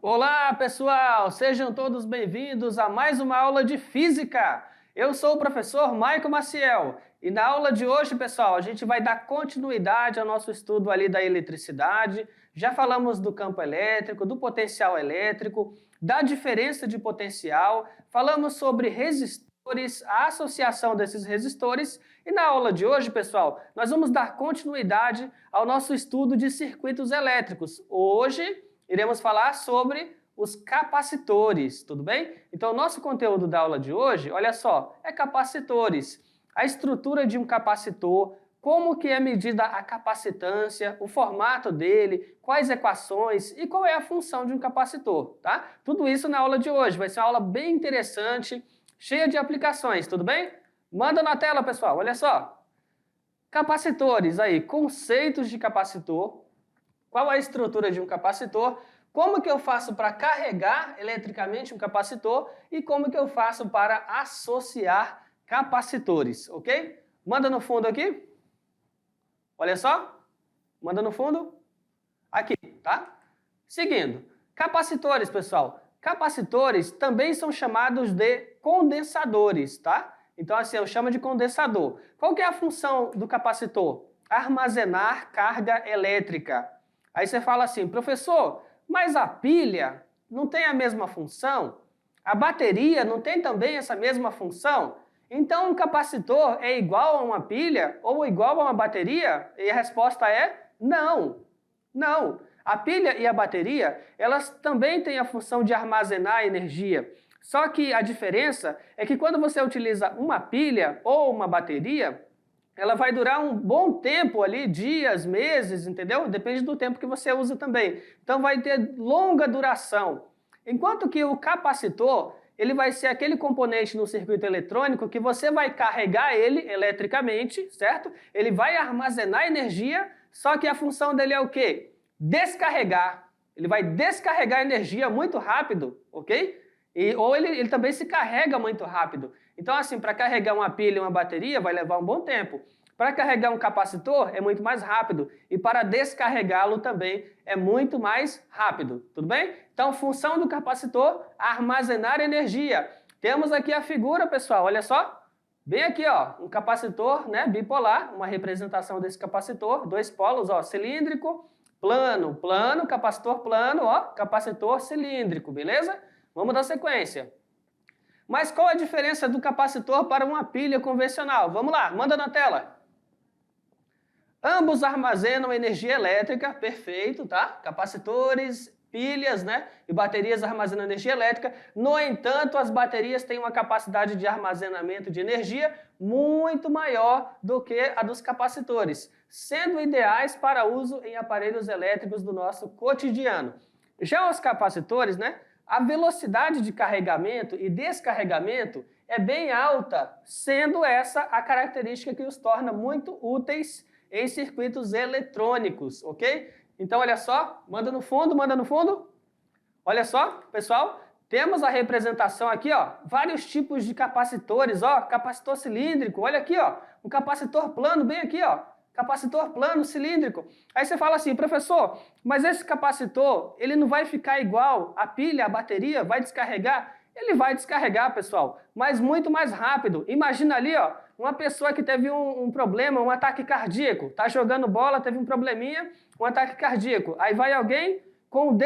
Olá, pessoal! Sejam todos bem-vindos a mais uma aula de Física. Eu sou o professor Maico Maciel e na aula de hoje, pessoal, a gente vai dar continuidade ao nosso estudo ali da eletricidade. Já falamos do campo elétrico, do potencial elétrico, da diferença de potencial, falamos sobre resistores, a associação desses resistores e na aula de hoje, pessoal, nós vamos dar continuidade ao nosso estudo de circuitos elétricos. Hoje iremos falar sobre os capacitores, tudo bem? Então, o nosso conteúdo da aula de hoje, olha só, é capacitores. A estrutura de um capacitor, como que é medida a capacitância, o formato dele, quais equações e qual é a função de um capacitor, tá? Tudo isso na aula de hoje. Vai ser uma aula bem interessante, cheia de aplicações, tudo bem? Manda na tela, pessoal, olha só. Capacitores aí, conceitos de capacitor. Qual a estrutura de um capacitor, como que eu faço para carregar eletricamente um capacitor e como que eu faço para associar capacitores, ok? Manda no fundo aqui. Olha só. Manda no fundo. Aqui, tá? Seguindo. Capacitores, pessoal. Capacitores também são chamados de condensadores, tá? Então, assim, eu chamo de condensador. Qual que é a função do capacitor? Armazenar carga elétrica. Aí você fala assim, professor, mas a pilha não tem a mesma função? A bateria não tem também essa mesma função? Então um capacitor é igual a uma pilha ou igual a uma bateria? E a resposta é não. Não. A pilha e a bateria, elas também têm a função de armazenar energia. Só que a diferença é que quando você utiliza uma pilha ou uma bateria, ela vai durar um bom tempo ali, dias, meses, entendeu? Depende do tempo que você usa também. Então vai ter longa duração. Enquanto que o capacitor, ele vai ser aquele componente no circuito eletrônico que você vai carregar ele eletricamente, certo? Ele vai armazenar energia, só que a função dele é o quê? Descarregar. Ele vai descarregar energia muito rápido, ok? Ou ele também se carrega muito rápido. Então, assim, para carregar uma pilha e uma bateria vai levar um bom tempo. Para carregar um capacitor é muito mais rápido. E para descarregá-lo também é muito mais rápido. Tudo bem? Então, função do capacitor, armazenar energia. Temos aqui a figura, pessoal, olha só. Bem aqui, ó, um capacitor, né, bipolar, uma representação desse capacitor, dois polos, ó, cilíndrico, plano, plano, capacitor plano, ó, capacitor cilíndrico, beleza? Vamos dar sequência. Mas qual a diferença do capacitor para uma pilha convencional? Vamos lá, manda na tela. Ambos armazenam energia elétrica, perfeito, tá? Capacitores, pilhas, né? E baterias armazenam energia elétrica. No entanto, as baterias têm uma capacidade de armazenamento de energia muito maior do que a dos capacitores, sendo ideais para uso em aparelhos elétricos do nosso cotidiano. Já os capacitores, né? A velocidade de carregamento e descarregamento é bem alta, sendo essa a característica que os torna muito úteis em circuitos eletrônicos, ok? Então, olha só, manda no fundo, manda no fundo. Olha só, pessoal, temos a representação aqui, ó, vários tipos de capacitores, ó, capacitor cilíndrico, olha aqui, ó, um capacitor plano bem aqui, ó. Capacitor plano cilíndrico. Aí você fala assim, professor, mas esse capacitor, ele não vai ficar igual a pilha, a bateria, vai descarregar? Ele vai descarregar, pessoal, mas muito mais rápido. Imagina ali, ó, uma pessoa que teve um problema, um ataque cardíaco, tá jogando bola, teve um probleminha, um ataque cardíaco. Aí vai alguém com um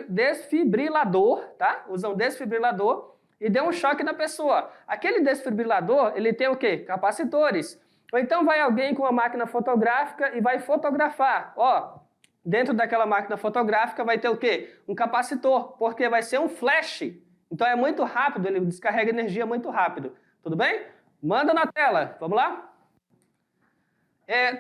desfibrilador, tá? Usa um desfibrilador e deu um choque na pessoa. Aquele desfibrilador, ele tem o quê? Capacitores. Ou então vai alguém com uma máquina fotográfica e vai fotografar. Ó, dentro daquela máquina fotográfica vai ter o quê? Um capacitor, porque vai ser um flash. Então é muito rápido, ele descarrega energia muito rápido. Tudo bem? Manda na tela, vamos lá?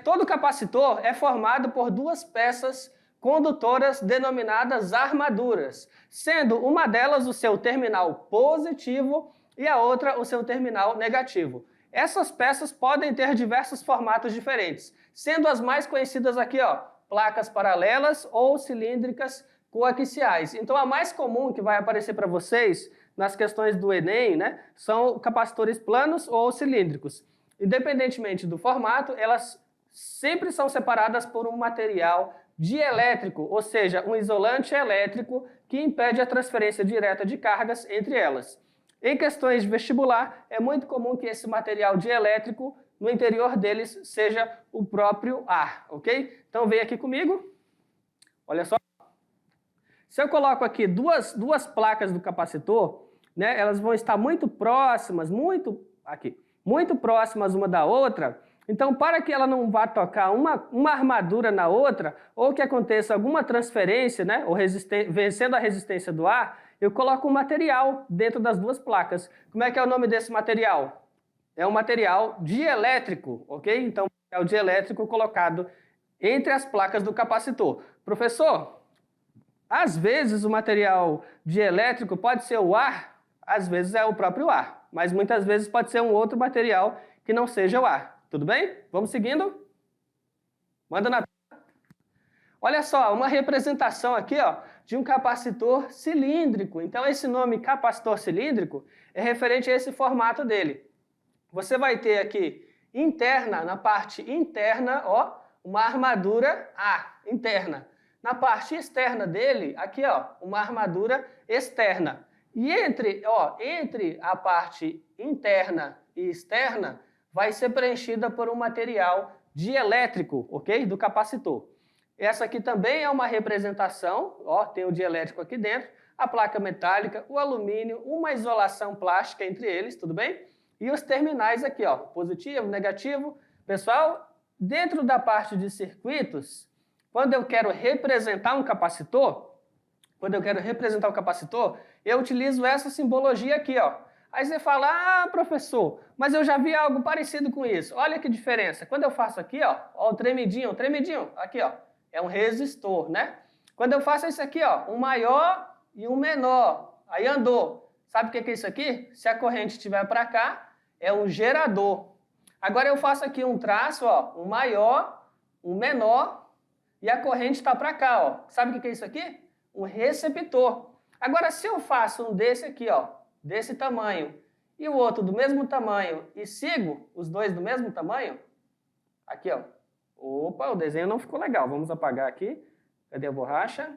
Todo capacitor é formado por duas peças condutoras denominadas armaduras, sendo uma delas o seu terminal positivo e a outra o seu terminal negativo. Essas peças podem ter diversos formatos diferentes, sendo as mais conhecidas aqui, ó, placas paralelas ou cilíndricas coaxiais. Então a mais comum que vai aparecer para vocês nas questões do Enem, né, são capacitores planos ou cilíndricos. Independentemente do formato, elas sempre são separadas por um material dielétrico, ou seja, um isolante elétrico que impede a transferência direta de cargas entre elas. Em questões de vestibular, é muito comum que esse material dielétrico, no interior deles, seja o próprio ar, ok? Então, vem aqui comigo. Olha só. Se eu coloco aqui duas placas do capacitor, né, elas vão estar muito próximas, muito próximas uma da outra. Então, para que ela não vá tocar uma armadura na outra, ou que aconteça alguma transferência, né, ou vencendo a resistência do ar, eu coloco um material dentro das duas placas. Como é que é o nome desse material? É um material dielétrico, ok? Então, é o dielétrico colocado entre as placas do capacitor. Professor, às vezes o material dielétrico pode ser o ar, às vezes é o próprio ar, mas muitas vezes pode ser um outro material que não seja o ar. Tudo bem? Vamos seguindo? Manda na tela. Olha só, uma representação aqui, ó, de um capacitor cilíndrico. Então, esse nome capacitor cilíndrico é referente a esse formato dele. Você vai ter aqui interna, na parte interna, ó, uma armadura A, interna. Na parte externa dele, aqui, ó, uma armadura externa. E entre a parte interna e externa, vai ser preenchida por um material dielétrico, ok? Do capacitor. Essa aqui também é uma representação, ó, tem o dielétrico aqui dentro, a placa metálica, o alumínio, uma isolação plástica entre eles, tudo bem? E os terminais aqui, ó, positivo, negativo. Pessoal, dentro da parte de circuitos, quando eu quero representar um capacitor, eu utilizo essa simbologia aqui, ó. Aí você fala, ah, professor, mas eu já vi algo parecido com isso. Olha que diferença. Quando eu faço aqui, ó o tremidinho, aqui, ó, é um resistor, né? Quando eu faço isso aqui, ó, um maior e um menor, aí andou. Sabe o que é isso aqui? Se a corrente estiver para cá, é um gerador. Agora eu faço aqui um traço, ó, um maior, um menor, e a corrente está para cá, ó. Sabe o que é isso aqui? Um receptor. Agora, se eu faço um desse aqui, ó, desse tamanho, e o outro do mesmo tamanho, e sigo os dois do mesmo tamanho, aqui, ó. Opa, o desenho não ficou legal. Vamos apagar aqui. Cadê a borracha?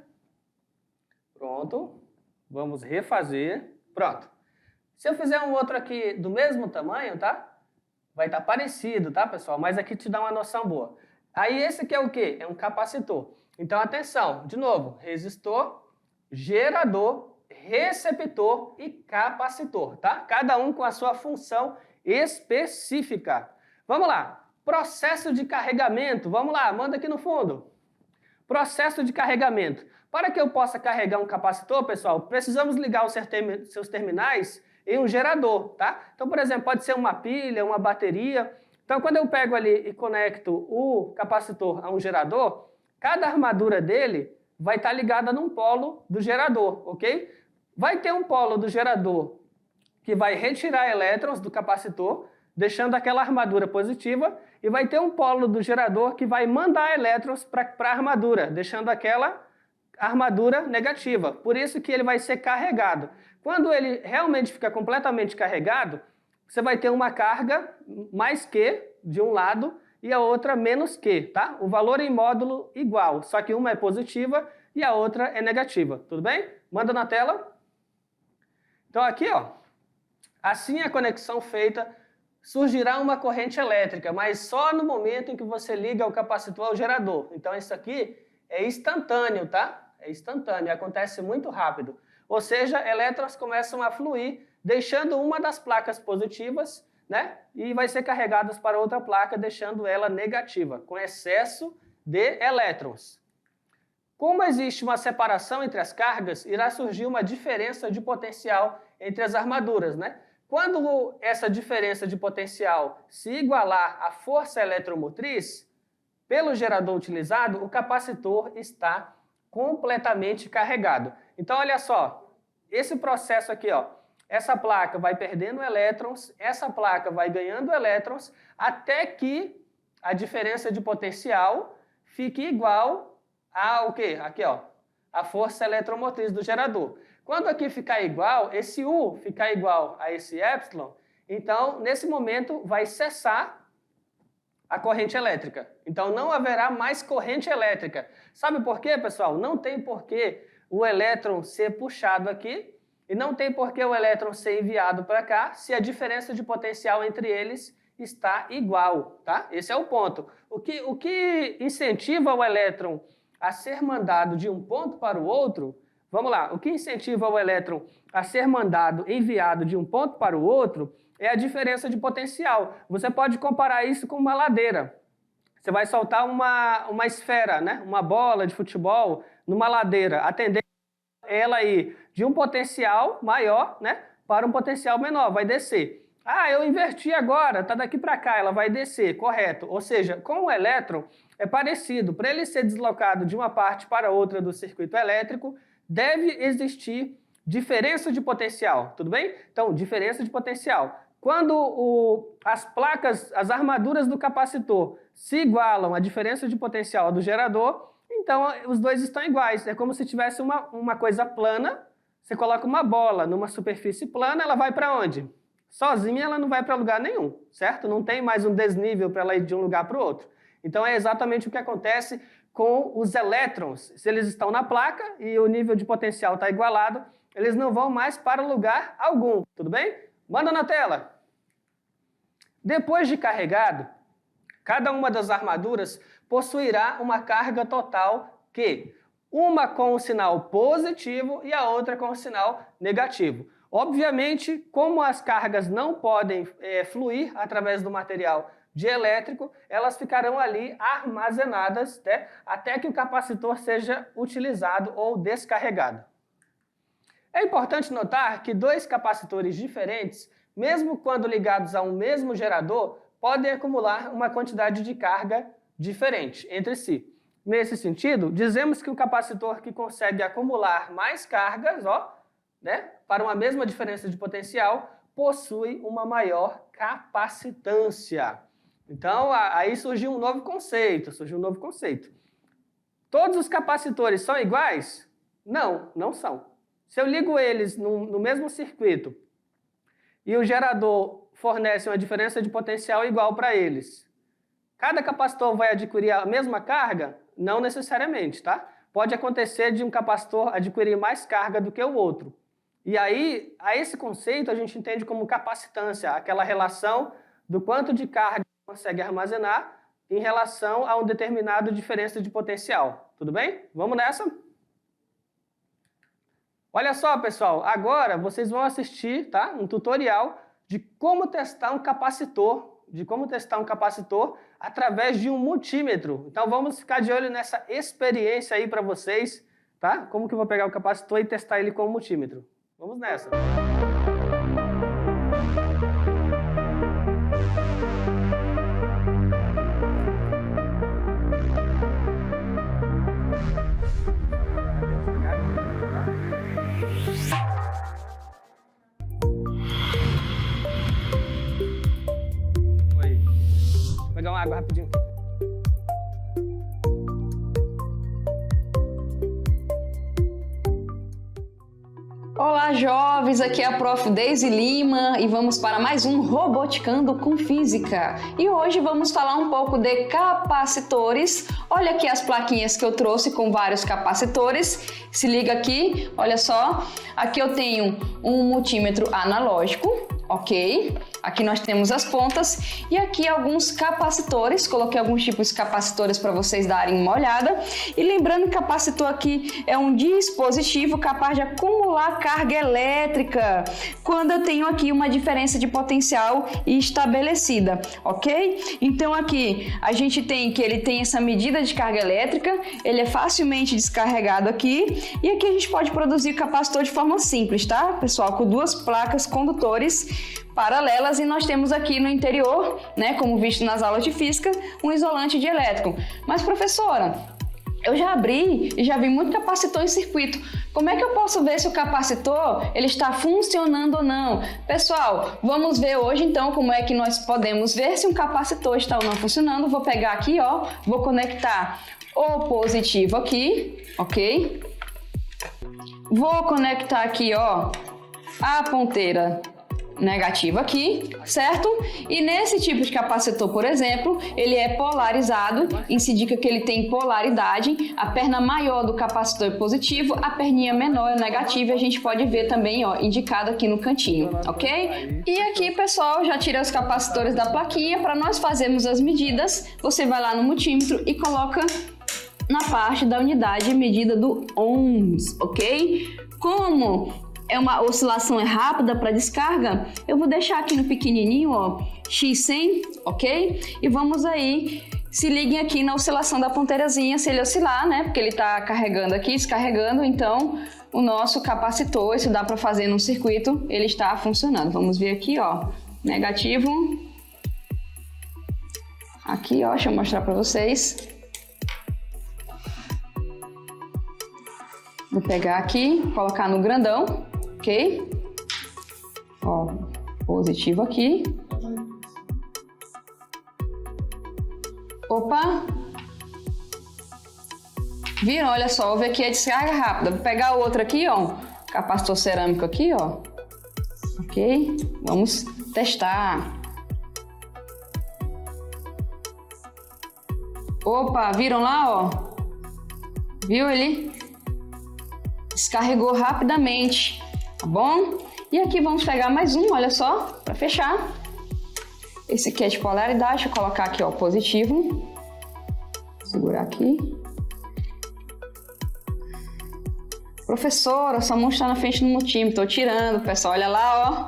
Pronto. Vamos refazer. Pronto. Se eu fizer um outro aqui do mesmo tamanho, tá? Vai estar parecido, tá, pessoal? Mas aqui te dá uma noção boa. Aí esse aqui é o quê? É um capacitor. Então, atenção. De novo, resistor, gerador, receptor e capacitor, tá? Cada um com a sua função específica. Vamos lá. Processo de carregamento. Vamos lá, manda aqui no fundo. Processo de carregamento. Para que eu possa carregar um capacitor, pessoal, precisamos ligar os seus terminais em um gerador, tá? Então, por exemplo, pode ser uma pilha, uma bateria. Então, quando eu pego ali e conecto o capacitor a um gerador, cada armadura dele vai estar ligada num polo do gerador, ok? Vai ter um polo do gerador que vai retirar elétrons do capacitor, deixando aquela armadura positiva, e vai ter um polo do gerador que vai mandar elétrons para a armadura, deixando aquela armadura negativa. Por isso que ele vai ser carregado. Quando ele realmente fica completamente carregado, você vai ter uma carga mais Q de um lado e a outra menos Q, tá? O valor em módulo igual, só que uma é positiva e a outra é negativa, tudo bem? Manda na tela. Então aqui, ó, assim a conexão feita, surgirá uma corrente elétrica, mas só no momento em que você liga o capacitor ao gerador. Então isso aqui é instantâneo, tá? É instantâneo, acontece muito rápido. Ou seja, elétrons começam a fluir, deixando uma das placas positivas, né? E vai ser carregadas para outra placa, deixando ela negativa, com excesso de elétrons. Como existe uma separação entre as cargas, irá surgir uma diferença de potencial entre as armaduras, né? Quando essa diferença de potencial se igualar à força eletromotriz, pelo gerador utilizado, o capacitor está completamente carregado. Então, olha só, esse processo aqui, ó, essa placa vai perdendo elétrons, essa placa vai ganhando elétrons, até que a diferença de potencial fique igual ao quê? Aqui, ó, a força eletromotriz do gerador. Quando aqui ficar igual, esse U ficar igual a esse epsilon, então, nesse momento, vai cessar a corrente elétrica. Então, não haverá mais corrente elétrica. Sabe por quê, pessoal? Não tem porquê o elétron ser puxado aqui e não tem por que o elétron ser enviado para cá se a diferença de potencial entre eles está igual, tá? Esse é o ponto. O que incentiva o elétron a ser mandado de um ponto para o outro, vamos lá, o que incentiva o elétron a ser enviado de um ponto para o outro é a diferença de potencial. Você pode comparar isso com uma ladeira. Você vai soltar uma esfera, né? Uma bola de futebol numa ladeira. A tendência é ela ir de um potencial maior, né, para um potencial menor, vai descer. Ah, eu inverti agora, está daqui para cá, ela vai descer, correto. Ou seja, com o elétron é parecido. Para ele ser deslocado de uma parte para outra do circuito elétrico, deve existir diferença de potencial, tudo bem? Então, diferença de potencial. Quando as placas, as armaduras do capacitor se igualam à diferença de potencial do gerador, então os dois estão iguais. É como se tivesse uma coisa plana, você coloca uma bola numa superfície plana, ela vai para onde? Sozinha ela não vai para lugar nenhum, certo? Não tem mais um desnível para ela ir de um lugar para o outro. Então é exatamente o que acontece com os elétrons. Se eles estão na placa e o nível de potencial está igualado, eles não vão mais para lugar algum, tudo bem? Manda na tela. Depois de carregado, cada uma das armaduras possuirá uma carga total que uma com o sinal positivo e a outra com o sinal negativo. Obviamente, como as cargas não podem fluir através do material dielétrico, elas ficarão ali armazenadas, né, até que o capacitor seja utilizado ou descarregado. É importante notar que dois capacitores diferentes, mesmo quando ligados a um mesmo gerador, podem acumular uma quantidade de carga diferente entre si. Nesse sentido, dizemos que o capacitor que consegue acumular mais cargas, né, para uma mesma diferença de potencial, possui uma maior capacitância. Então, aí surgiu um novo conceito, Todos os capacitores são iguais? Não, não são. Se eu ligo eles no mesmo circuito e o gerador fornece uma diferença de potencial igual para eles, cada capacitor vai adquirir a mesma carga? Não necessariamente, tá? Pode acontecer de um capacitor adquirir mais carga do que o outro. E aí, a esse conceito a gente entende como capacitância, aquela relação do quanto de carga consegue armazenar em relação a um determinado diferença de potencial. Tudo bem? Vamos nessa? Olha só, pessoal, agora vocês vão assistir, tá, um tutorial de como testar um capacitor, através de um multímetro. Então vamos ficar de olho nessa experiência aí para vocês, tá? Como que eu vou pegar o capacitor e testar ele com o multímetro. Vamos nessa. Vou pegar uma água rapidinho. Olá, jovens! Aqui é a Prof. Deise Lima e vamos para mais um Roboticando com Física. E hoje vamos falar um pouco de capacitores. Olha aqui as plaquinhas que eu trouxe com vários capacitores. Se liga aqui, olha só. Aqui eu tenho um multímetro analógico, ok? Aqui nós temos as pontas e aqui alguns capacitores. Coloquei alguns tipos de capacitores para vocês darem uma olhada. E lembrando que capacitor aqui é um dispositivo capaz de acumular carga elétrica quando eu tenho aqui uma diferença de potencial estabelecida, ok? Então aqui a gente tem que ele tem essa medida de carga elétrica, ele é facilmente descarregado aqui e aqui a gente pode produzir o capacitor de forma simples, tá, pessoal? Com duas placas condutores paralelas e nós temos aqui no interior, né, como visto nas aulas de física, um isolante dielétrico. Mas professora, eu já abri e já vi muito capacitor em circuito. Como é que eu posso ver se o capacitor ele está funcionando ou não? Pessoal, vamos ver hoje então como é que nós podemos ver se um capacitor está ou não funcionando. Vou pegar aqui, ó, vou conectar o positivo aqui, ok? Vou conectar aqui, ó, a ponteira negativo aqui, certo? E nesse tipo de capacitor, por exemplo, ele é polarizado, isso indica que ele tem polaridade, a perna maior do capacitor é positivo, a perninha menor é negativa, e a gente pode ver também, ó, indicado aqui no cantinho, ok? E aqui, pessoal, já tirei os capacitores da plaquinha. Para nós fazermos as medidas, você vai lá no multímetro e coloca na parte da unidade de medida do ohms, ok? Como é uma oscilação rápida para descarga, eu vou deixar aqui no pequenininho, ó, X100, ok? E vamos aí, se liguem aqui na oscilação da ponteirazinha, se ele oscilar, né? Porque ele está carregando aqui, descarregando, então o nosso capacitor, isso dá para fazer num circuito, ele está funcionando. Vamos ver aqui, ó, negativo. Aqui, ó, deixa eu mostrar para vocês. Vou pegar aqui, colocar no grandão. Ok? Ó, positivo aqui. Opa! Viram? Olha só, houve aqui a descarga rápida. Vou pegar o outro aqui, ó. Capacitor cerâmico aqui, ó. Ok? Vamos testar. Opa, viram lá, ó? Viu ele? Descarregou rapidamente. Tá bom? E aqui vamos pegar mais um, olha só, para fechar. Esse aqui é de polaridade, deixa eu colocar aqui, ó, positivo. Vou segurar aqui. Professora, sua mão está na frente do multímetro, tô tirando, pessoal, olha lá,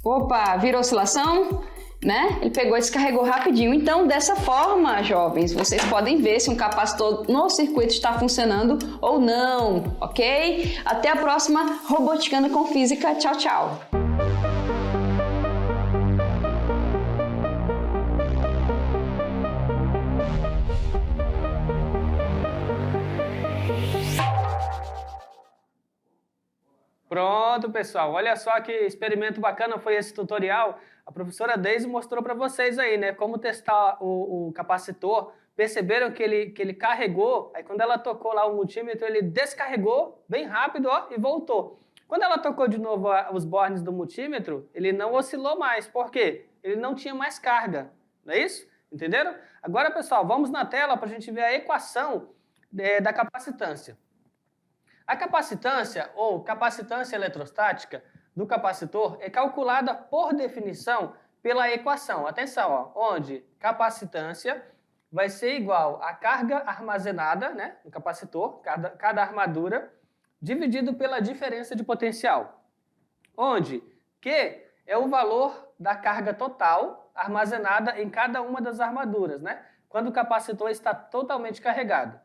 ó. Opa, virou oscilação? Né? Ele pegou e descarregou rapidinho. Então, dessa forma, jovens, vocês podem ver se um capacitor no circuito está funcionando ou não, ok? Até a próxima Roboticando com Física. Tchau, tchau! Pronto, pessoal. Olha só que experimento bacana foi esse tutorial. A professora Deise mostrou para vocês aí, né? Como testar o capacitor. Perceberam que ele carregou, aí quando ela tocou lá o multímetro, ele descarregou bem rápido, ó, e voltou. Quando ela tocou de novo os bornes do multímetro, ele não oscilou mais. Por quê? Ele não tinha mais carga. Não é isso? Entenderam? Agora, pessoal, vamos na tela para a gente ver a equação da capacitância. A capacitância, ou capacitância eletrostática, do capacitor é calculada, por definição, pela equação. Atenção, ó, onde capacitância vai ser igual a carga armazenada, né, no capacitor, cada armadura, dividido pela diferença de potencial. Onde Q é o valor da carga total armazenada em cada uma das armaduras, né, quando o capacitor está totalmente carregado.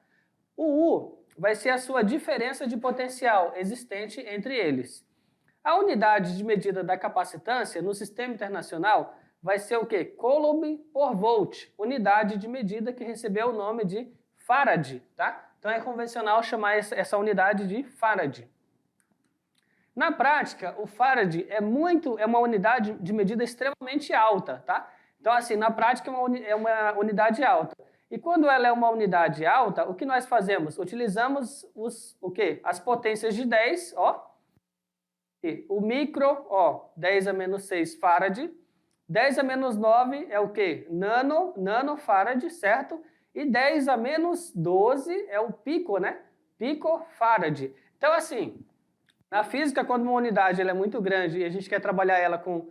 O U vai ser a sua diferença de potencial existente entre eles. A unidade de medida da capacitância no sistema internacional vai ser o quê? Coulomb por volt, unidade de medida que recebeu o nome de Farad, tá? Então é convencional chamar essa unidade de Farad. Na prática, o Farad é uma unidade de medida extremamente alta, tá? Então assim, na prática é uma unidade alta. E quando ela é uma unidade alta, o que nós fazemos? Utilizamos as potências de 10, ó. E o micro, ó, 10 a menos 6 farad. 10 a menos 9 é o quê? Nanofarad, certo? E 10 a menos 12 é o pico, né? Picofarad. Então, assim, na física, quando uma unidade ela é muito grande e a gente quer trabalhar ela com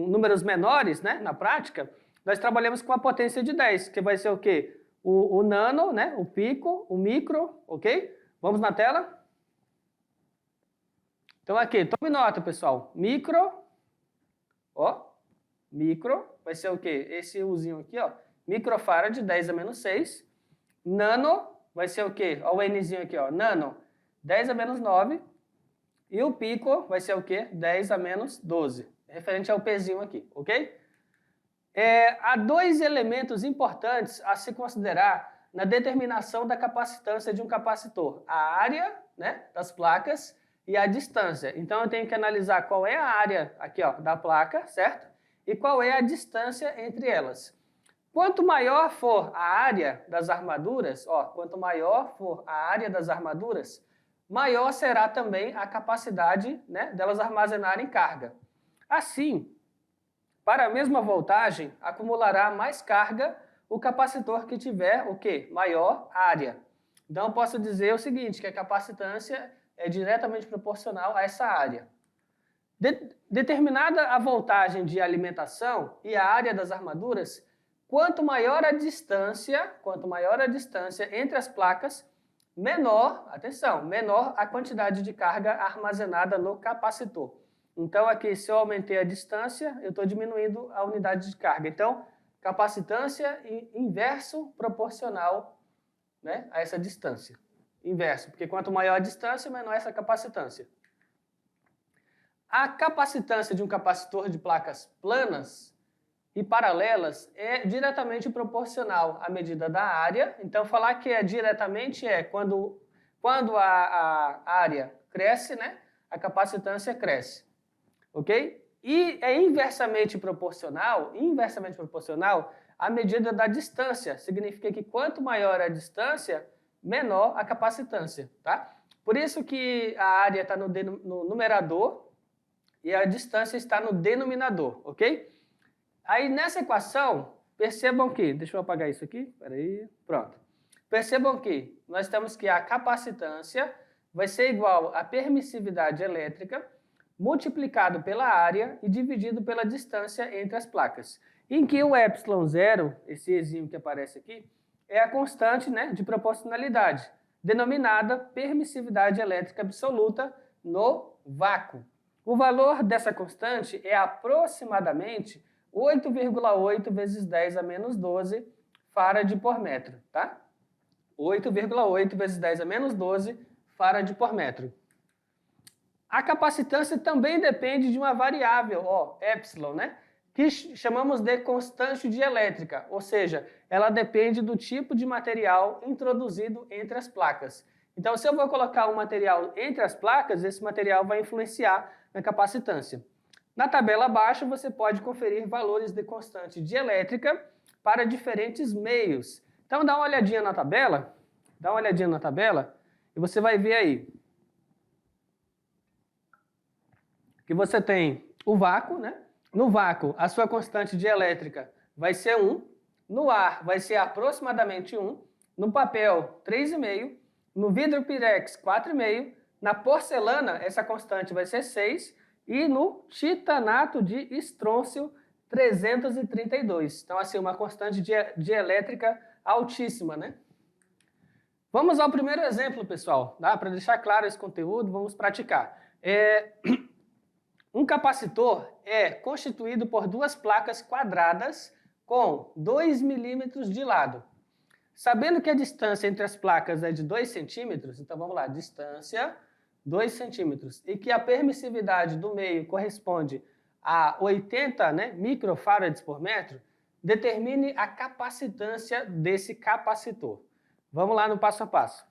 números menores, né, na prática, nós trabalhamos com a potência de 10, que vai ser o quê? O nano, né, o pico, o micro, ok? Vamos na tela? Então aqui, tome nota, pessoal. Micro, ó, micro, vai ser o quê? Esse Uzinho aqui, ó, microfarad, 10 a menos 6. Nano, vai ser o quê? Ó o Nzinho aqui, ó, nano, 10 a menos 9. E o pico vai ser o quê? 10 a menos 12. Referente ao Pzinho aqui, ok? Há dois elementos importantes a se considerar na determinação da capacitância de um capacitor. A área, né, das placas e a distância. Então, eu tenho que analisar qual é a área aqui, ó, da placa, certo? E qual é a distância entre elas. Quanto maior for a área das armaduras, ó, quanto maior for a área das armaduras, maior será também a capacidade, né, delas armazenarem carga. Assim, para a mesma voltagem, acumulará mais carga o capacitor que tiver o quê? Maior área. Então, eu posso dizer o seguinte, que a capacitância é diretamente proporcional a essa área. Determinada a voltagem de alimentação e a área das armaduras, quanto maior a distância entre as placas, menor, atenção, menor a quantidade de carga armazenada no capacitor. Então, aqui, se eu aumentei a distância, eu estou diminuindo a unidade de carga. Então, capacitância inverso proporcional, né, a essa distância. Inverso, porque quanto maior a distância, menor essa capacitância. A capacitância de um capacitor de placas planas e paralelas é diretamente proporcional à medida da área. Então, falar que é diretamente é quando a área cresce, né, a capacitância cresce. Ok? E é inversamente proporcional à medida da distância. Significa que quanto maior a distância, menor a capacitância. Tá? Por isso que a área está no numerador e a distância está no denominador, ok? Aí nessa equação, percebam que, deixa eu apagar isso aqui, peraí, pronto. Percebam que nós temos que a capacitância vai ser igual à permissividade elétrica multiplicado pela área e dividido pela distância entre as placas. Em que o ε0, esse ezinho que aparece aqui, é a constante, né, de proporcionalidade, denominada permissividade elétrica absoluta no vácuo. O valor dessa constante é aproximadamente 8,8 vezes 10 a menos 12 farad por metro, tá? 8,8 vezes 10 a menos 12 farad por metro. A capacitância também depende de uma variável, epsilon, né? Que chamamos de constante dielétrica, ou seja, ela depende do tipo de material introduzido entre as placas. Então, se eu vou colocar um material entre as placas, esse material vai influenciar na capacitância. Na tabela abaixo, você pode conferir valores de constante dielétrica para diferentes meios. Então, dá uma olhadinha na tabela, e você vai ver aí que você tem o vácuo, né? No vácuo, a sua constante dielétrica vai ser 1, no ar vai ser aproximadamente 1, no papel 3,5, no vidro pirex 4,5, na porcelana essa constante vai ser 6 e no titanato de estrôncio 332. Então, assim, uma constante dielétrica altíssima, né? Vamos ao primeiro exemplo, pessoal, tá? Para deixar claro esse conteúdo, vamos praticar. Um capacitor é constituído por duas placas quadradas com 2 milímetros de lado. Sabendo que a distância entre as placas é de 2 centímetros, então vamos lá, distância 2 centímetros, e que a permissividade do meio corresponde a 80, né, microfarads por metro, determine a capacitância desse capacitor. Vamos lá no passo a passo.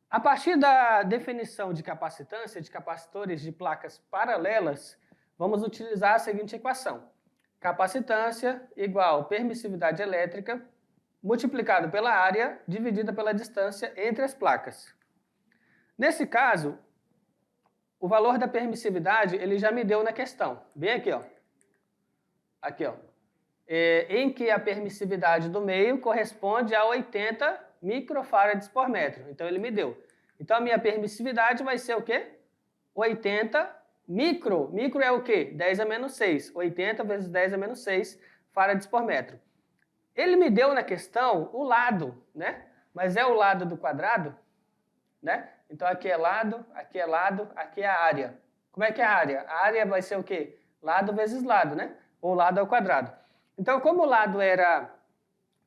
A partir da definição de capacitância de capacitores de placas paralelas, vamos utilizar a seguinte equação. Capacitância igual permissividade elétrica multiplicado pela área dividida pela distância entre as placas. Nesse caso, o valor da permissividade ele já me deu na questão. Bem aqui, ó. Aqui, ó. Em que a permissividade do meio corresponde a 80 microfarads por metro. Então, ele me deu. Então, a minha permissividade vai ser o quê? 80 micro. Micro é o quê? 10 a menos 6. 80 vezes 10 a menos 6 farads por metro. Ele me deu na questão o lado, né? Mas é o lado do quadrado, né? Então, aqui é lado, aqui é lado, aqui é a área. Como é que é a área? A área vai ser o quê? Lado vezes lado, né? Ou lado ao quadrado. Então, como o lado era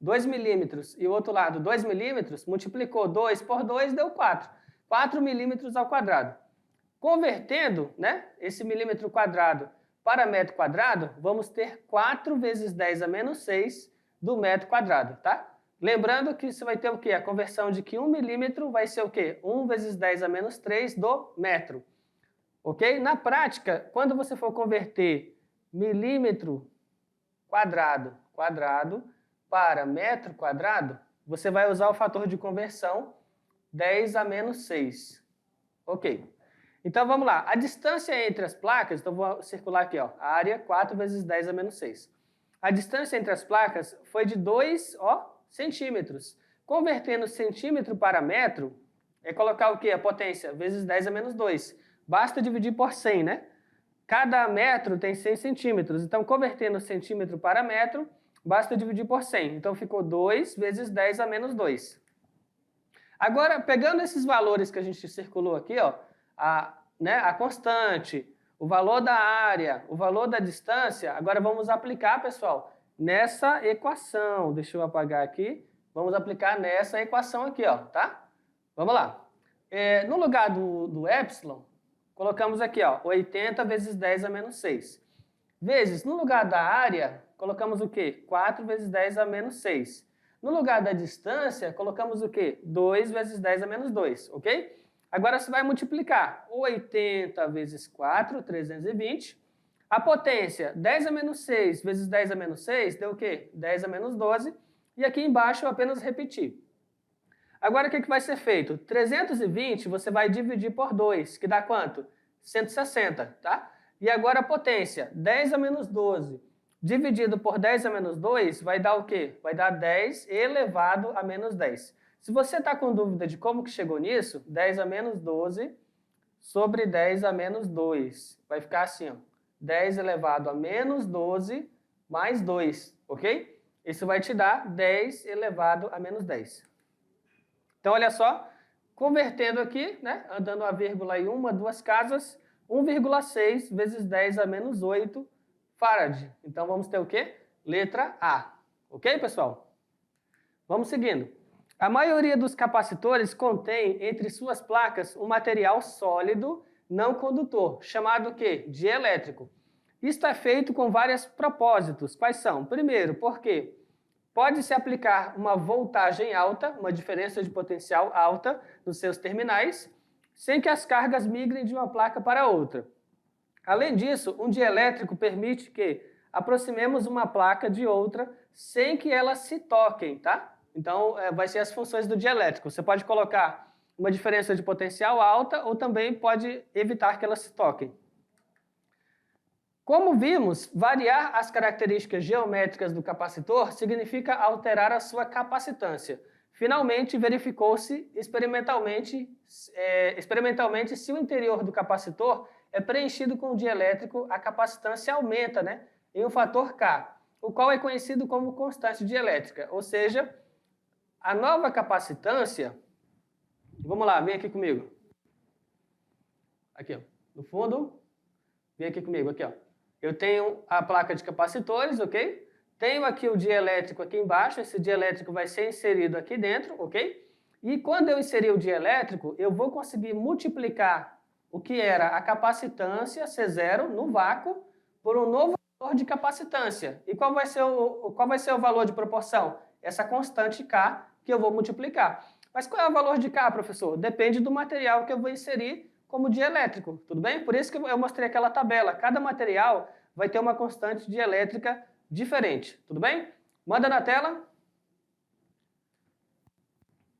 2 milímetros e o outro lado 2 milímetros, multiplicou 2 por 2, deu 4. 4 milímetros ao quadrado. Convertendo, né, esse milímetro quadrado para metro quadrado, vamos ter 4 vezes 10 a menos 6 do metro quadrado, tá? Lembrando que você vai ter o quê? A conversão de que 1 milímetro vai ser o quê? 1 vezes 10 a menos 3 do metro. Ok? Na prática, quando você for converter milímetro quadrado para metro quadrado, você vai usar o fator de conversão 10 a menos 6. Ok. Então, vamos lá. A distância entre as placas, então vou circular aqui, ó, área 4 vezes 10 a menos 6. A distância entre as placas foi de 2, centímetros. Convertendo centímetro para metro, é colocar o quê? A potência, vezes 10 a menos 2. Basta dividir por 100, né? Cada metro tem 100 centímetros. Então, convertendo centímetro para metro, basta dividir por 100. Então, ficou 2 vezes 10 a menos 2. Agora, pegando esses valores que a gente circulou aqui, ó, a constante, o valor da área, o valor da distância, agora vamos aplicar, pessoal, nessa equação. Deixa eu apagar aqui. Vamos aplicar nessa equação aqui, ó, tá? Vamos lá. No lugar do epsilon, colocamos aqui, ó, 80 vezes 10 a menos 6. Vezes, no lugar da área, colocamos o quê? 4 vezes 10 a menos 6. No lugar da distância, colocamos o quê? 2 vezes 10 a menos 2, ok? Agora você vai multiplicar 80 vezes 4, 320. A potência, 10 a menos 6 vezes 10 a menos 6, deu o quê? 10 a menos 12. E aqui embaixo eu apenas repetir. Agora o que vai ser feito? 320 você vai dividir por 2, que dá quanto? 160, tá? E agora a potência, 10 a menos 12, dividido por 10 a menos 2, vai dar o quê? Vai dar 10 elevado a menos 10. Se você está com dúvida de como que chegou nisso, 10 a menos 12 sobre 10 a menos 2. Vai ficar assim, ó, 10 elevado a menos 12 mais 2, ok? Isso vai te dar 10 elevado a menos 10. Então, olha só, convertendo aqui, né, andando a vírgula em uma, duas casas, 1,6 vezes 10 a menos 8 farad. Então, vamos ter o quê? Letra A. Ok, pessoal? Vamos seguindo. A maioria dos capacitores contém entre suas placas um material sólido não condutor, chamado o quê? Dielétrico. Isto é feito com vários propósitos. Quais são? Primeiro, porque pode-se aplicar uma voltagem alta, uma diferença de potencial alta nos seus terminais, sem que as cargas migrem de uma placa para outra. Além disso, um dielétrico permite que aproximemos uma placa de outra sem que elas se toquem, tá? Então, vai ser as funções do dielétrico. Você pode colocar uma diferença de potencial alta ou também pode evitar que elas se toquem. Como vimos, variar as características geométricas do capacitor significa alterar a sua capacitância. Finalmente, verificou-se experimentalmente se o interior do capacitor é preenchido com dielétrico, a capacitância aumenta, né, em um fator K, o qual é conhecido como constante dielétrica. Ou seja, a nova capacitância... Vamos lá, vem aqui comigo. Aqui, ó, no fundo. Vem aqui comigo, aqui, ó. Eu tenho a placa de capacitores, ok? Tenho aqui o dielétrico aqui embaixo, esse dielétrico vai ser inserido aqui dentro, ok? E quando eu inserir o dielétrico, eu vou conseguir multiplicar o que era a capacitância C0 no vácuo por um novo valor de capacitância. E qual vai ser o valor de proporção? Essa constante K que eu vou multiplicar. Mas qual é o valor de K, professor? Depende do material que eu vou inserir como dielétrico, tudo bem? Por isso que eu mostrei aquela tabela. Cada material vai ter uma constante dielétrica diferente, tudo bem? Manda na tela.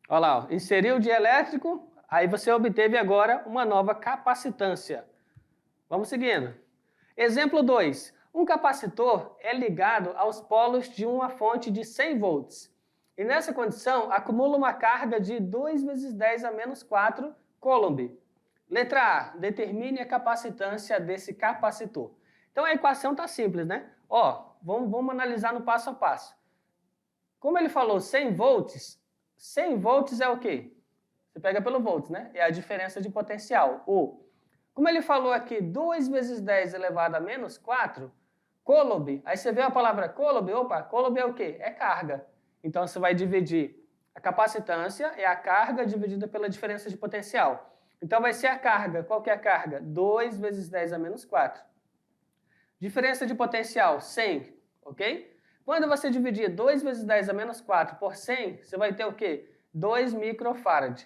Olha lá, ó. Inseriu o dielétrico, aí você obteve agora uma nova capacitância. Vamos seguindo. Exemplo 2. Um capacitor é ligado aos polos de uma fonte de 100 volts. E nessa condição, acumula uma carga de 2 vezes 10 a menos 4 coulomb. Letra A, determine a capacitância desse capacitor. Então a equação está simples, né? Ó, vamos analisar no passo a passo. Como ele falou 100 volts, 100 volts é o quê? Você pega pelo volts, né? É a diferença de potencial, ou. Como ele falou aqui, 2 vezes 10 elevado a menos 4, coulomb. Aí você vê a palavra coulomb, opa, coulomb é o quê? É carga. Então você vai dividir a capacitância, é a carga dividida pela diferença de potencial. Então vai ser a carga. Qual que é a carga? 2 vezes 10 a menos 4. Diferença de potencial, 100, ok? Quando você dividir 2 vezes 10 a menos 4 por 100, você vai ter o quê? 2 microfarad,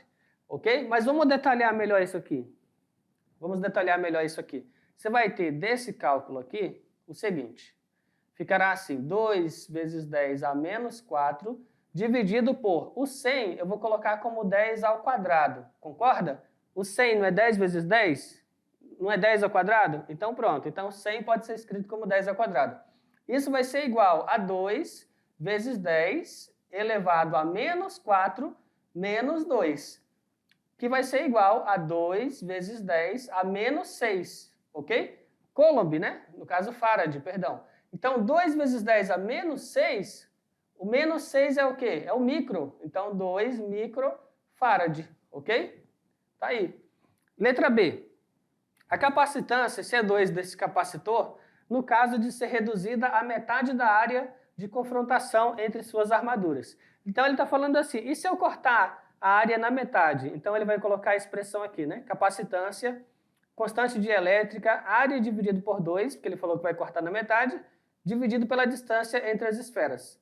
ok? Mas vamos detalhar melhor isso aqui. Vamos detalhar melhor isso aqui. Você vai ter desse cálculo aqui o seguinte. Ficará assim, 2 vezes 10 a menos 4 dividido por o 100, eu vou colocar como 10 ao quadrado, concorda? O 100 não é 10 vezes 10? Não é 10 ao quadrado? Então pronto, então 100 pode ser escrito como 10 ao quadrado. Isso vai ser igual a 2 vezes 10 elevado a menos 4 menos 2, que vai ser igual a 2 vezes 10 a menos 6, ok? Coulomb, né? No caso Faraday, perdão. Então 2 vezes 10 a menos 6, o menos 6 é o quê? É o micro, então 2 microfarad, ok? Tá aí. Letra B. A capacitância C2 desse capacitor, no caso de ser reduzida à metade da área de confrontação entre suas armaduras. Então ele está falando assim, e se eu cortar a área na metade? Então ele vai colocar a expressão aqui, né? Capacitância, constante de elétrica, área dividido por 2, porque ele falou que vai cortar na metade, dividido pela distância entre as esferas,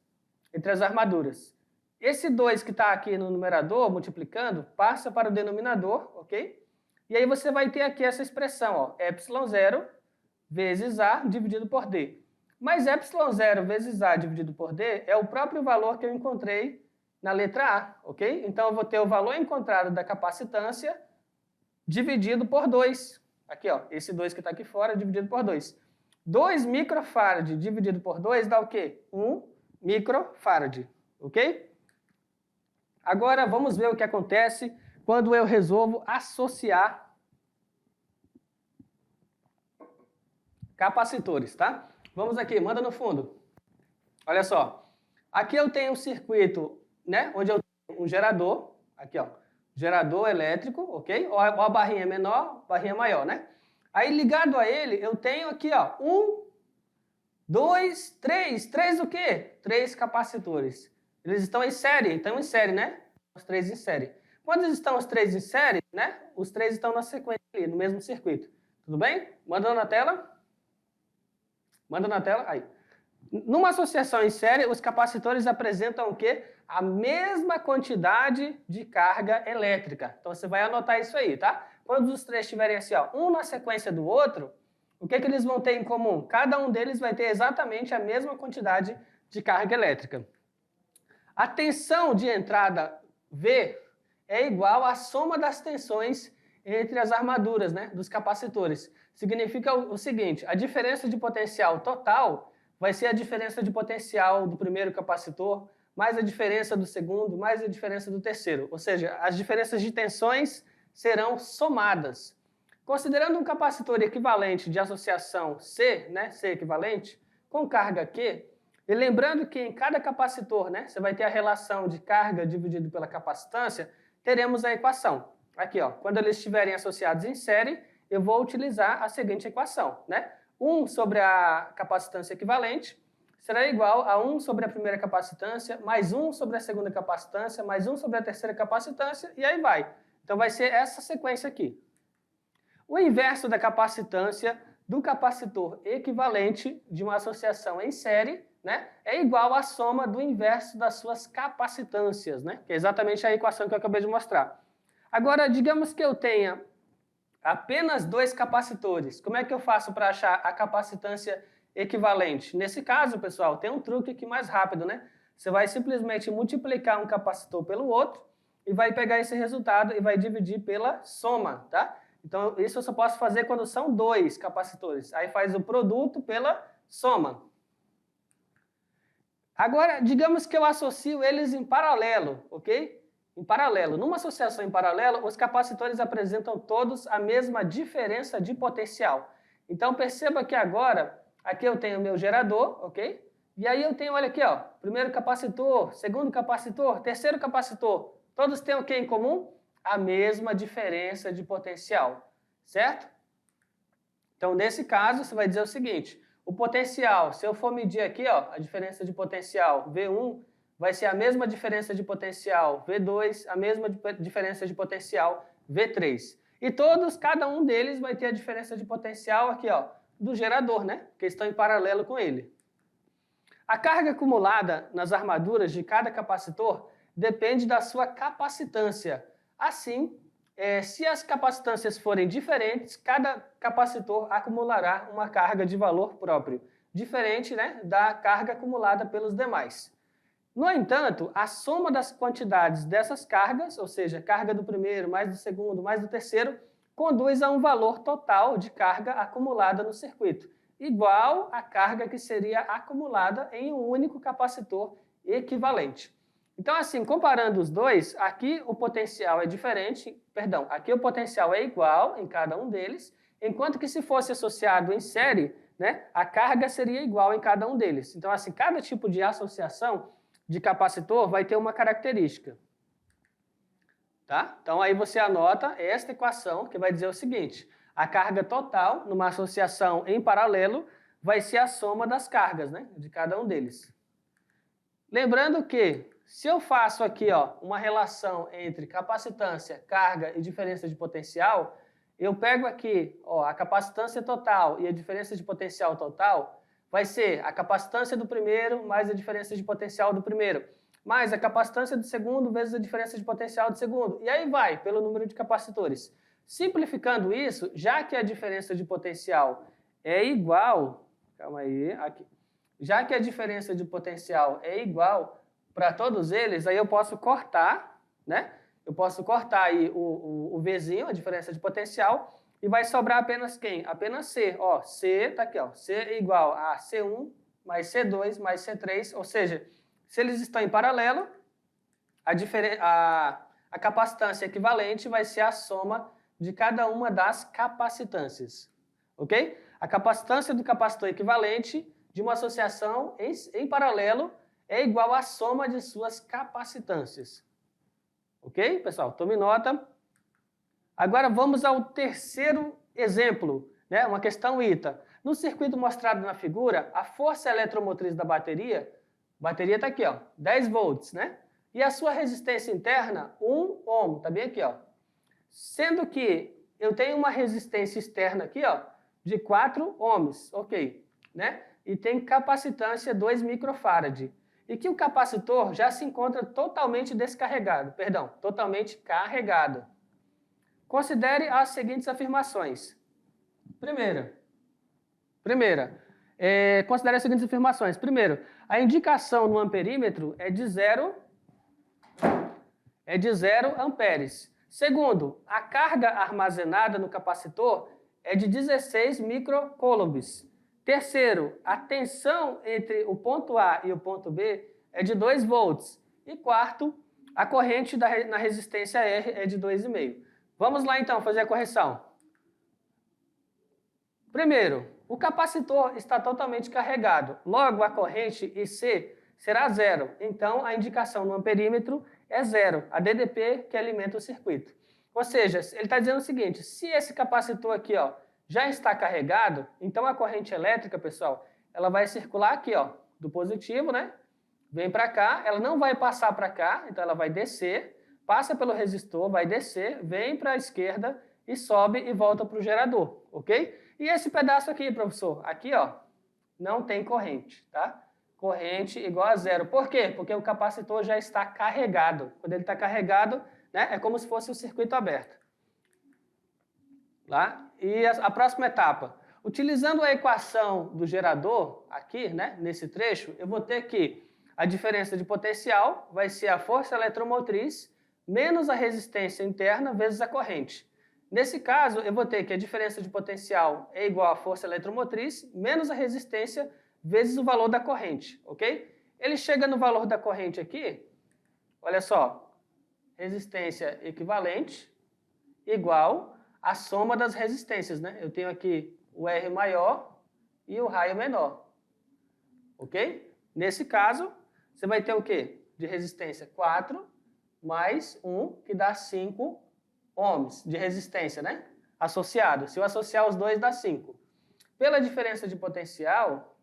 entre as armaduras. Esse 2 que está aqui no numerador, multiplicando, passa para o denominador, ok? E aí você vai ter aqui essa expressão, ó, ε0 vezes A dividido por D. Mas ε0 vezes A dividido por D é o próprio valor que eu encontrei na letra A, ok? Então eu vou ter o valor encontrado da capacitância dividido por 2. Aqui, ó, esse 2 que está aqui fora dividido por 2. 2 microfarad dividido por 2 dá o quê? 1 microfarad, ok? Agora vamos ver o que acontece quando eu resolvo associar capacitores, tá? Vamos aqui, manda no fundo. Olha só. Aqui eu tenho um circuito, né, onde eu tenho um gerador, aqui, ó, gerador elétrico, ok? Ou a barrinha menor, barrinha maior, né? Aí ligado a ele, eu tenho aqui, ó, 1, 2, 3. 3 o quê? 3 capacitores. Eles estão em série, né? Os 3 em série. Quando estão os 3 em série, né? Os 3 estão na sequência ali, no mesmo circuito. Tudo bem? Manda na tela. Manda na tela. Aí. Numa associação em série, os capacitores apresentam o quê? A mesma quantidade de carga elétrica. Então você vai anotar isso aí, tá? Quando os 3 estiverem assim, ó, um na sequência do outro, o que eles vão ter em comum? Cada um deles vai ter exatamente a mesma quantidade de carga elétrica. A tensão de entrada V é igual à soma das tensões entre as armaduras, né, dos capacitores. Significa o seguinte, a diferença de potencial total vai ser a diferença de potencial do primeiro capacitor, mais a diferença do segundo, mais a diferença do terceiro. Ou seja, as diferenças de tensões serão somadas. Considerando um capacitor equivalente de associação C, né, C equivalente, com carga Q, e lembrando que em cada capacitor, né, você vai ter a relação de carga dividido pela capacitância, teremos a equação. Aqui, ó, quando eles estiverem associados em série, eu vou utilizar a seguinte equação, né? 1 sobre a capacitância equivalente será igual a 1 sobre a primeira capacitância, mais 1 sobre a segunda capacitância, mais 1 sobre a terceira capacitância, e aí vai. Então vai ser essa sequência aqui. O inverso da capacitância do capacitor equivalente de uma associação em série, né, é igual à soma do inverso das suas capacitâncias, né, que é exatamente a equação que eu acabei de mostrar. Agora, digamos que eu tenha apenas 2 capacitores. Como é que eu faço para achar a capacitância equivalente? Nesse caso, pessoal, tem um truque aqui mais rápido, né? Você vai simplesmente multiplicar um capacitor pelo outro e vai pegar esse resultado e vai dividir pela soma, tá? Então, isso eu só posso fazer quando são 2 capacitores. Aí faz o produto pela soma. Agora, digamos que eu associo eles em paralelo, ok? Em paralelo. Numa associação em paralelo, os capacitores apresentam todos a mesma diferença de potencial. Então, perceba que agora, aqui eu tenho o meu gerador, ok? E aí eu tenho, olha aqui, ó, primeiro capacitor, segundo capacitor, terceiro capacitor. Todos têm o que em comum? A mesma diferença de potencial, certo? Então, nesse caso, você vai dizer o seguinte, o potencial, se eu for medir aqui, ó, a diferença de potencial V1, vai ser a mesma diferença de potencial V2, a mesma diferença de potencial V3. E todos, cada um deles vai ter a diferença de potencial aqui, ó, do gerador, né? Que estão em paralelo com ele. A carga acumulada nas armaduras de cada capacitor depende da sua capacitância. Assim, se as capacitâncias forem diferentes, cada capacitor acumulará uma carga de valor próprio, diferente, né, da carga acumulada pelos demais. No entanto, a soma das quantidades dessas cargas, ou seja, carga do primeiro, mais do segundo, mais do terceiro, conduz a um valor total de carga acumulada no circuito, igual à carga que seria acumulada em um único capacitor equivalente. Então, assim, comparando os dois, aqui o potencial é diferente, perdão, aqui o potencial é igual em cada um deles, enquanto que se fosse associado em série, né, a carga seria igual em cada um deles. Então, assim, cada tipo de associação de capacitor vai ter uma característica. Tá? Então, aí você anota esta equação que vai dizer o seguinte: a carga total, numa associação em paralelo, vai ser a soma das cargas, né, de cada um deles. Lembrando que, se eu faço aqui uma relação entre capacitância, carga e diferença de potencial, eu pego aqui a capacitância total e a diferença de potencial total, vai ser a capacitância do primeiro mais a diferença de potencial do primeiro, mais a capacitância do segundo vezes a diferença de potencial do segundo. E aí vai, pelo número de capacitores. Simplificando isso, já que a diferença de potencial é igual... Calma aí, aqui. Já que a diferença de potencial é igual para todos eles, aí eu posso cortar, né? Eu posso cortar aí o Vzinho, a diferença de potencial, e vai sobrar apenas quem? Apenas C. Ó, C está aqui, ó. C é igual a C1 mais C2 mais C3, ou seja, se eles estão em paralelo, a capacitância equivalente vai ser a soma de cada uma das capacitâncias. Ok? A capacitância do capacitor equivalente de uma associação em paralelo é igual à soma de suas capacitâncias. Ok, pessoal? Tome nota. Agora vamos ao terceiro exemplo, né? Uma questão ITA. No circuito mostrado na figura, a força eletromotriz da bateria está aqui, ó, 10 volts, né? E a sua resistência interna, 1 ohm, tá bem aqui, ó. Sendo que eu tenho uma resistência externa aqui, ó, de 4 ohms, ok, né? E tem capacitância 2 microfarad. E que o capacitor já se encontra totalmente descarregado, perdão, totalmente carregado. Considere as seguintes afirmações. Primeira, considere as seguintes afirmações. Primeiro, a indicação no amperímetro é de 0 amperes. Segundo, a carga armazenada no capacitor é de 16 microcoulombs. Terceiro, a tensão entre o ponto A e o ponto B é de 2 volts. E quarto, a corrente na resistência R é de 2,5. Vamos lá então fazer a correção. Primeiro, o capacitor está totalmente carregado. Logo, a corrente IC será 0. Então, a indicação no amperímetro é 0, a DDP que alimenta o circuito. Ou seja, ele está dizendo o seguinte: se esse capacitor aqui, ó, já está carregado, então a corrente elétrica, pessoal, ela vai circular aqui, ó, do positivo, né? Vem para cá, ela não vai passar para cá, então ela vai descer, passa pelo resistor, vai descer, vem para a esquerda e sobe e volta para o gerador, ok? E esse pedaço aqui, professor, aqui, ó, não tem corrente, tá? Corrente igual a 0. Por quê? Porque o capacitor já está carregado. Quando ele está carregado, né, é como se fosse o circuito aberto. Lá. E a próxima etapa. Utilizando a equação do gerador, aqui, né, nesse trecho, eu vou ter que a diferença de potencial vai ser a força eletromotriz menos a resistência interna vezes a corrente. Nesse caso, eu vou ter que a diferença de potencial é igual à força eletromotriz menos a resistência vezes o valor da corrente, ok? Ele chega no valor da corrente aqui, olha só, resistência equivalente igual a soma das resistências, né? Eu tenho aqui o R maior e o raio menor, ok? Nesse caso, você vai ter o quê? De resistência 4 mais 1, que dá 5 ohms de resistência, né? Associado. Se eu associar os dois, dá 5. Pela diferença de potencial,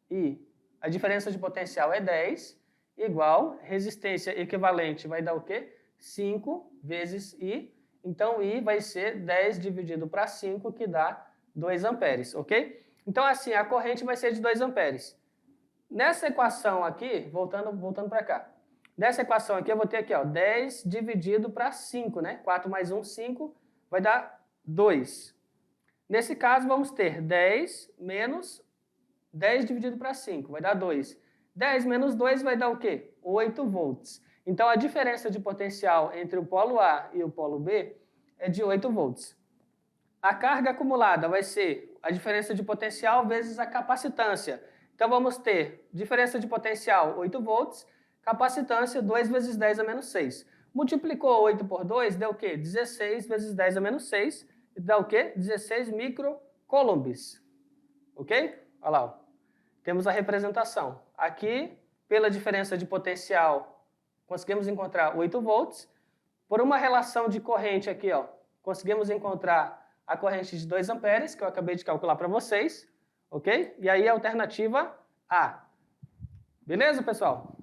RI, a diferença de potencial é 10, igual, resistência equivalente vai dar o quê? 5 vezes I. Então, I vai ser 10 dividido para 5, que dá 2 amperes, ok? Então, assim, a corrente vai ser de 2 amperes. Nessa equação aqui, voltando para cá, nessa equação aqui eu vou ter aqui, ó, 10 dividido para 5, né? 4 mais 1, 5, vai dar 2. Nesse caso, vamos ter 10 menos 10 dividido para 5, vai dar 2. 10 menos 2 vai dar o quê? 8 volts. Então, a diferença de potencial entre o polo A e o polo B é de 8 volts. A carga acumulada vai ser a diferença de potencial vezes a capacitância. Então, vamos ter diferença de potencial 8 volts, capacitância 2 vezes 10 a menos 6. Multiplicou 8 por 2, deu o quê? 16 vezes 10 a menos 6, dá o quê? 16 microcoulombs. Ok? Olha lá. Ó. Temos a representação. Aqui, pela diferença de potencial, conseguimos encontrar 8 volts. Por uma relação de corrente aqui, ó, conseguimos encontrar a corrente de 2 amperes, que eu acabei de calcular para vocês. Ok? E aí a alternativa A. Beleza, pessoal?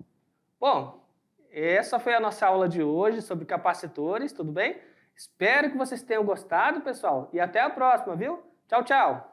Bom, essa foi a nossa aula de hoje sobre capacitores, tudo bem? Espero que vocês tenham gostado, pessoal, e até a próxima, viu? Tchau, tchau!